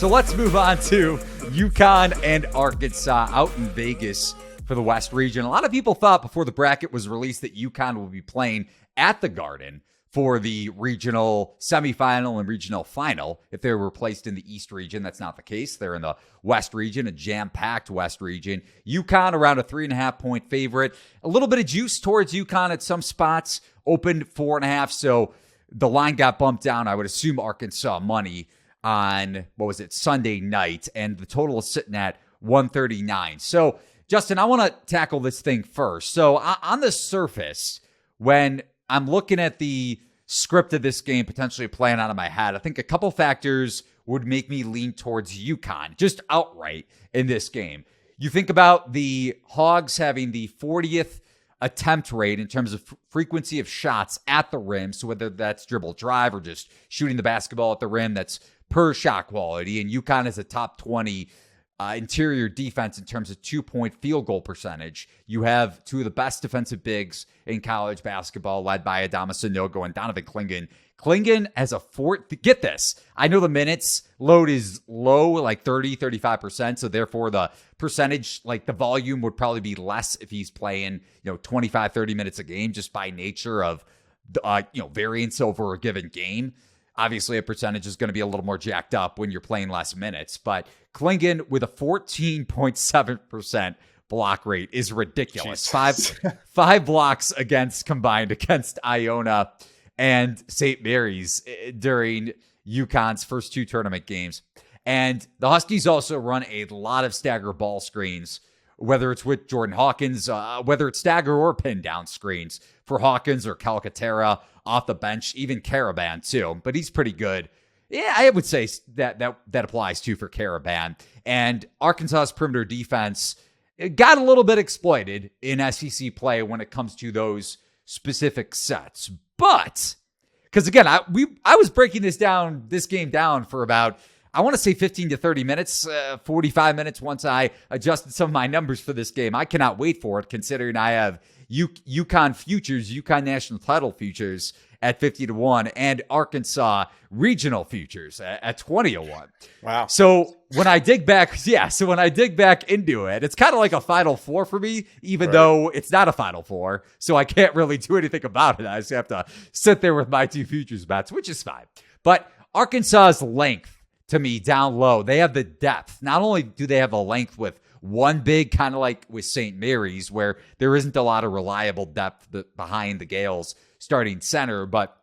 So let's move on to UConn and Arkansas out in Vegas for the West region. A lot of people thought before the bracket was released that UConn will be playing at the Garden for the regional semifinal and regional final. If they were placed in the East region, that's not the case. They're in the West region, a jam-packed West region. UConn around a 3.5-point favorite. A little bit of juice towards UConn at some spots. Opened 4.5, so the line got bumped down. I would assume Arkansas money on, Sunday night, and the total is sitting at 139. So, Justin, I want to tackle this thing first. So, on the surface, when I'm looking at the script of this game potentially playing out of my head, I think a couple factors would make me lean towards UConn, just outright in this game. You think about the Hogs having the 40th attempt rate in terms of frequency of shots at the rim. So whether that's dribble drive or just shooting the basketball at the rim, that's per shot quality. And UConn is a top 20 interior defense in terms of 2-point field goal percentage. You have two of the best defensive bigs in college basketball, led by Adama Sanogo and Donovan Clingan. Clingan has a get this. I know the minutes load is low, like 30-35%. So therefore the percentage, like the volume would probably be less if he's playing, 25-30 minutes a game, just by nature of, variance over a given game. Obviously, a percentage is going to be a little more jacked up when you're playing less minutes. But Clingan with a 14.7% block rate is ridiculous. Five blocks combined against Iona and St. Mary's during UConn's first two tournament games. And the Huskies also run a lot of stagger ball screens, whether it's with Jordan Hawkins, whether it's stagger or pin down screens for Hawkins or Calcaterra off the bench, even Caravan too, but he's pretty good. Yeah, I would say that applies too for Caravan. And Arkansas's perimeter defense got a little bit exploited in SEC play when it comes to those specific sets. But, because again, I was breaking this game down for about, I want to say 15 to 30 minutes, 45 minutes once I adjusted some of my numbers for this game. I cannot wait for it, considering I have UConn futures, UConn national title futures at 50-1, and Arkansas regional futures at 20-1. Wow. So when I dig back into it, it's kind of like a Final Four for me, even though it's not a Final Four. So I can't really do anything about it. I just have to sit there with my two futures bets, which is fine. But Arkansas's length, to me, down low, they have the depth. Not only do they have a length with one big, kind of like with St. Mary's, where there isn't a lot of reliable depth behind the Gales starting center, but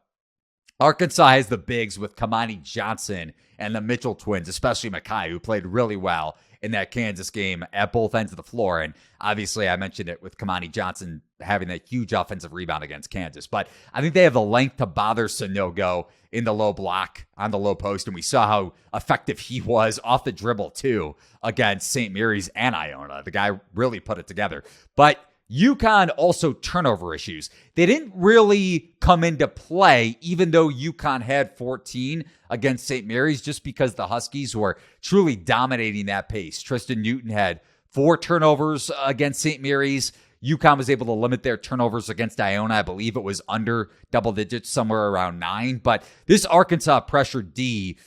Arkansas has the bigs with Kamani Johnson and the Mitchell twins, especially Makai, who played really well in that Kansas game at both ends of the floor. And obviously I mentioned it with Kamani Johnson having that huge offensive rebound against Kansas. But I think they have the length to bother Sanogo in the low block on the low post. And we saw how effective he was off the dribble too against St. Mary's and Iona. The guy really put it together. But UConn also turnover issues. They didn't really come into play, even though UConn had 14 against St. Mary's, just because the Huskies were truly dominating that pace. Tristan Newton had 4 turnovers against St. Mary's. UConn was able to limit their turnovers against Iona. I believe it was under double digits, somewhere around 9. But this Arkansas pressure D,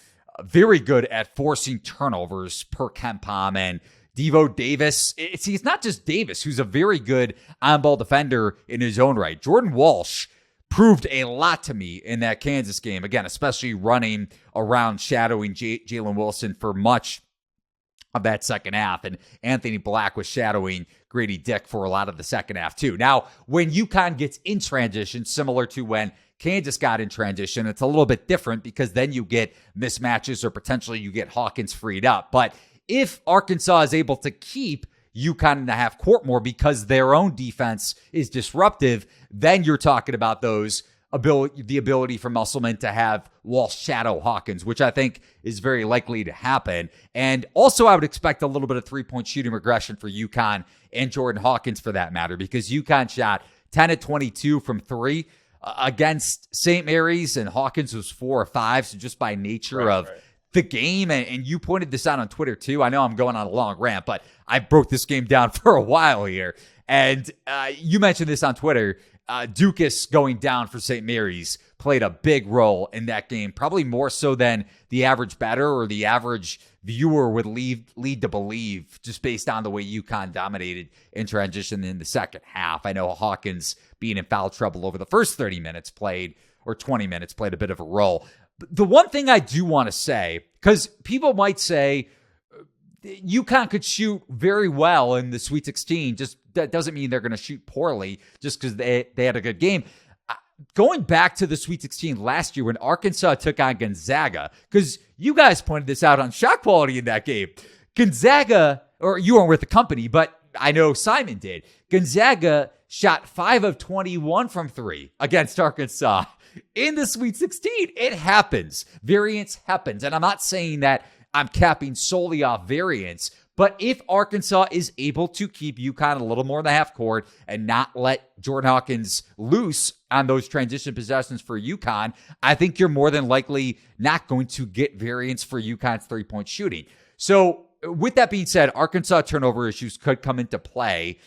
very good at forcing turnovers per KenPom. And Devo Davis, it's not just Davis, who's a very good on-ball defender in his own right. Jordan Walsh proved a lot to me in that Kansas game, again, especially running around, shadowing Jalen Wilson for much of that second half. And Anthony Black was shadowing Grady Dick for a lot of the second half too. Now, when UConn gets in transition, similar to when Kansas got in transition, it's a little bit different because then you get mismatches or potentially you get Hawkins freed up. But if Arkansas is able to keep UConn in the half court more because their own defense is disruptive, then you're talking about the ability for Musselman to have Walsh shadow Hawkins, which I think is very likely to happen. And also I would expect a little bit of three-point shooting regression for UConn and Jordan Hawkins for that matter, because UConn shot 10 of 22 from 3 against St. Mary's, and Hawkins was 4 of 5. So just by nature of the game, and you pointed this out on Twitter too. I know I'm going on a long rant, but I broke this game down for a while here. And you mentioned this on Twitter, Dukas going down for St. Mary's played a big role in that game, probably more so than the average bettor or the average viewer would lead to believe, just based on the way UConn dominated in transition in the second half. I know Hawkins being in foul trouble over the first 30 minutes played, or 20 minutes played a bit of a role. The one thing I do want to say, because people might say UConn could shoot very well in the Sweet 16, just that doesn't mean they're going to shoot poorly just because they had a good game. Going back to the Sweet 16 last year when Arkansas took on Gonzaga, because you guys pointed this out on shot quality in that game. Gonzaga, or you weren't with the company, but I know Simon did. Gonzaga shot 5 of 21 from 3 against Arkansas in the Sweet 16. It happens. Variance happens. And I'm not saying that I'm capping solely off variance, but if Arkansas is able to keep UConn a little more in the half court and not let Jordan Hawkins loose on those transition possessions for UConn, I think you're more than likely not going to get variance for UConn's three-point shooting. So with that being said, Arkansas turnover issues could come into play.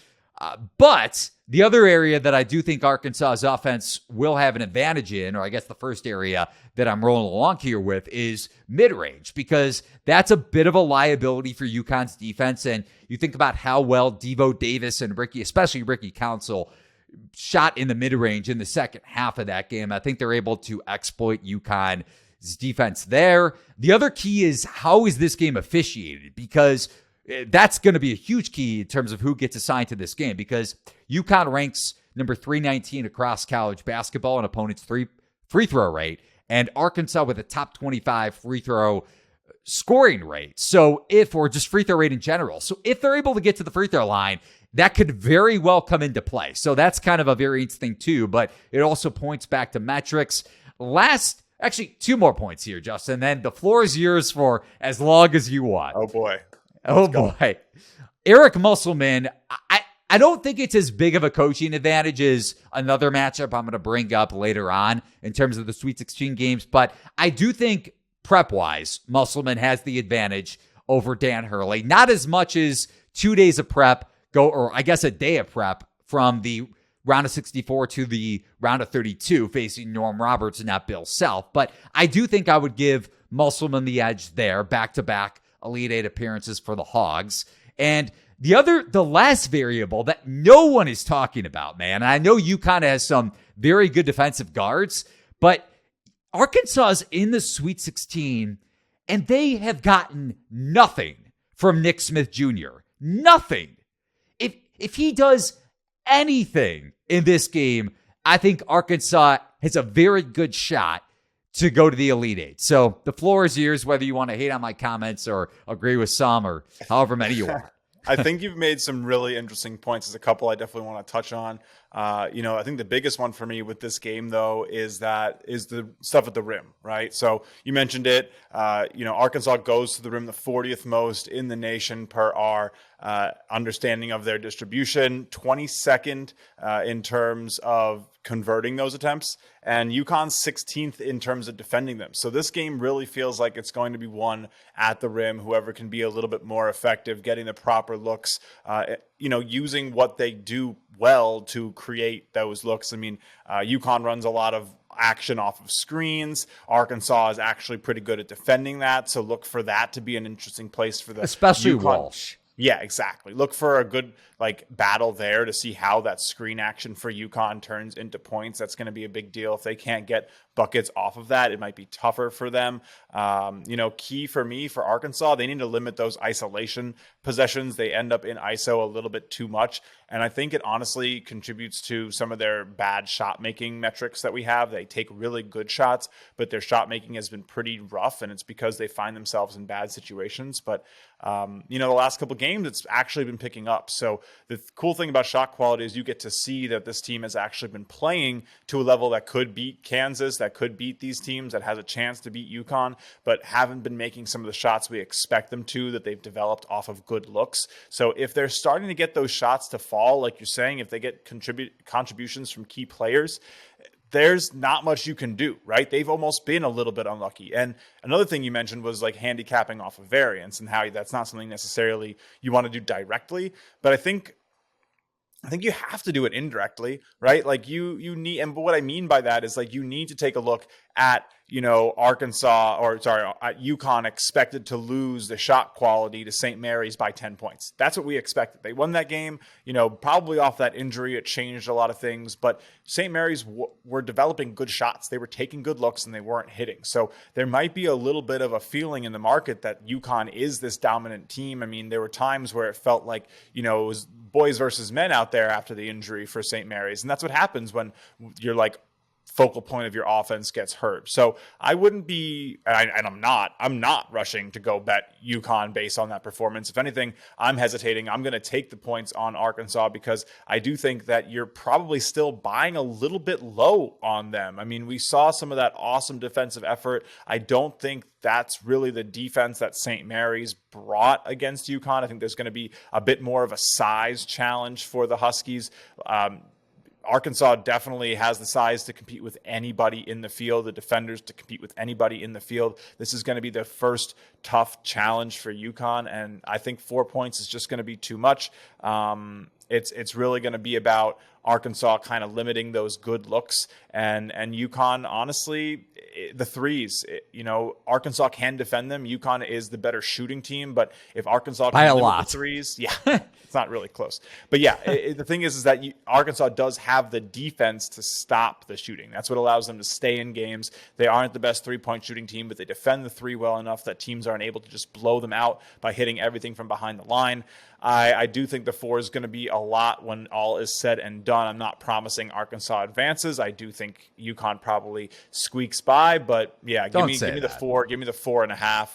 But the other area that I do think Arkansas's offense will have an advantage in, or I guess the first area that I'm rolling along here with, is mid-range, because that's a bit of a liability for UConn's defense. And you think about how well Devo Davis and especially Ricky Council, shot in the mid-range in the second half of that game. I think they're able to exploit UConn's defense there. The other key is, how is this game officiated? Because that's going to be a huge key in terms of who gets assigned to this game, because UConn ranks number 319 across college basketball in opponents' free throw rate, and Arkansas with a top 25 free throw scoring rate. Or just free throw rate in general. So if they're able to get to the free throw line, that could very well come into play. So that's kind of a variance thing too, but it also points back to metrics. Actually, 2 more points here, Justin. Then the floor is yours for as long as you want. Oh boy. Let's go. Eric Musselman, I don't think it's as big of a coaching advantage as another matchup I'm going to bring up later on in terms of the Sweet 16 games, but I do think prep-wise, Musselman has the advantage over Dan Hurley. Not as much as 2 days of prep, or I guess a day of prep from the round of 64 to the round of 32 facing Norm Roberts and not Bill Self, but I do think I would give Musselman the edge there, back-to-back Elite Eight appearances for the Hogs. And the last variable that no one is talking about, man, and I know UConn has some very good defensive guards, but Arkansas is in the Sweet 16, and they have gotten nothing from Nick Smith Jr. Nothing. If he does anything in this game, I think Arkansas has a very good shot to go to the Elite Eight. So the floor is yours, whether you want to hate on my comments or agree with some or however many you want. I think you've made some really interesting points. There's a couple I definitely want to touch on. I think the biggest one for me with this game, though, is the stuff at the rim, right? So you mentioned it. Arkansas goes to the rim the 40th most in the nation per our understanding of their distribution, 22nd in terms of converting those attempts, and UConn's 16th in terms of defending them. So this game really feels like it's going to be won at the rim. Whoever can be a little bit more effective, getting the proper looks, using what they do well to create those looks. I mean, UConn runs a lot of action off of screens. Arkansas is actually pretty good at defending that, so look for that to be an interesting place for the especially UConn. Walsh. Yeah, exactly. Look for a good battle there to see how that screen action for UConn turns into points. That's going to be a big deal. If they can't get buckets off of that, it might be tougher for them. Key for me for Arkansas, they need to limit those isolation possessions. They end up in ISO a little bit too much. And I think it honestly contributes to some of their bad shot making metrics that we have. They take really good shots, but their shot making has been pretty rough, and it's because they find themselves in bad situations. But the last couple games, it's actually been picking up. So the cool thing about shot quality is you get to see that this team has actually been playing to a level that could beat Kansas, that could beat these teams, that has a chance to beat UConn, but haven't been making some of the shots we expect them to, that they've developed off of good looks. So if they're starting to get those shots to fall, like you're saying, if they get contributions from key players, there's not much you can do, right? They've almost been a little bit unlucky. And another thing you mentioned was handicapping off of variance, and how that's not something necessarily you want to do directly. But I think I think you have to do it indirectly, right? Like you need, and what I mean by that is like you need to take a look at, UConn expected to lose the shot quality to St. Mary's by 10 points. That's what we expected. They won that game, probably off that injury. It changed a lot of things, but St. Mary's were developing good shots. They were taking good looks and they weren't hitting. So there might be a little bit of a feeling in the market that UConn is this dominant team. I mean, there were times where it felt like, it was boys versus men out there after the injury for St. Mary's. And that's what happens when you're like, focal point of your offense gets hurt. So I wouldn't be, and I'm not rushing to go bet UConn based on that performance. If anything, I'm hesitating. I'm going to take the points on Arkansas because I do think that you're probably still buying a little bit low on them. I mean, we saw some of that awesome defensive effort. I don't think that's really the defense that St. Mary's brought against UConn. I think there's going to be a bit more of a size challenge for the Huskies. Arkansas definitely has the size to compete with anybody in the field, the defenders to compete with anybody in the field. This is going to be the first tough challenge for UConn, and I think 4 points is just going to be too much. It's really going to be about Arkansas kind of limiting those good looks, and UConn, honestly, the threes, Arkansas can defend them. UConn is the better shooting team, but if Arkansas can limit the threes, it's not really close. But the thing is that Arkansas does have the defense to stop the shooting. That's what allows them to stay in games. They aren't the best 3-point shooting team, but they defend the three well enough that teams aren't able to just blow them out by hitting everything from behind the line. I do think the 4 is going to be a lot when all is said and done. I'm not promising Arkansas advances. I do think UConn probably squeaks by, but give me the 4. Give me the 4.5.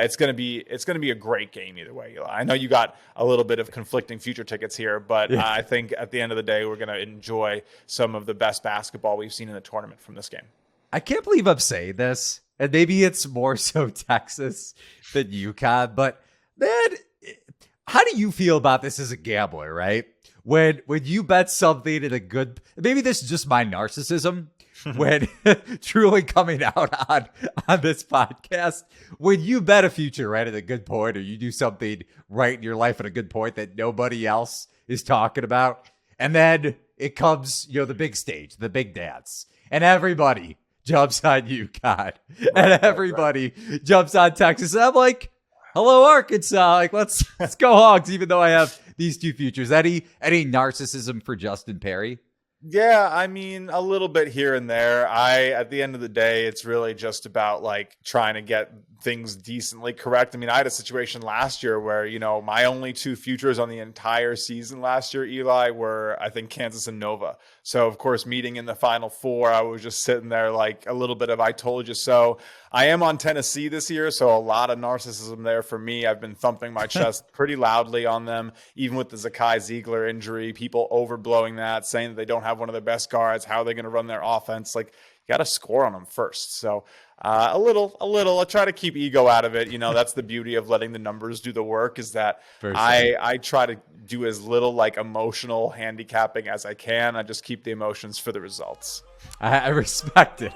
It's going to be a great game either way, Eli. I know you got a little bit of conflicting future tickets here, but I think at the end of the day, we're going to enjoy some of the best basketball we've seen in the tournament from this game. I can't believe I'm saying this, and maybe it's more so Texas than UConn, but man, how do you feel about this as a gambler, right? When you bet something in a good, maybe this is just my narcissism, when truly coming out on this podcast, when you bet a future right at a good point, or you do something right in your life at a good point that nobody else is talking about, and then it comes, the big stage, the big dance, and everybody jumps on UConn, and everybody jumps on Texas, and I'm like, hello, Arkansas. Like, let's go Hogs, even though I have these two futures. Any narcissism for Justin Perry? Yeah, I mean, a little bit here and there. At the end of the day, it's really just about like trying to get things decently correct. I mean, I had a situation last year where, my only 2 futures on the entire season last year, Eli, were, I think, Kansas and Nova. So, of course, meeting in the Final Four, I was just sitting there like a little bit of I told you so. I am on Tennessee this year, so a lot of narcissism there for me. I've been thumping my chest pretty loudly on them, even with the Zakai Ziegler injury, people overblowing that, saying that they don't have one of their best guards. How are they going to run their offense? Like, you got to score on them first. So a little. I try to keep ego out of it. That's the beauty of letting the numbers do the work, is that I try to do as little like emotional handicapping as I can. I just keep the emotions for the results. I respect it.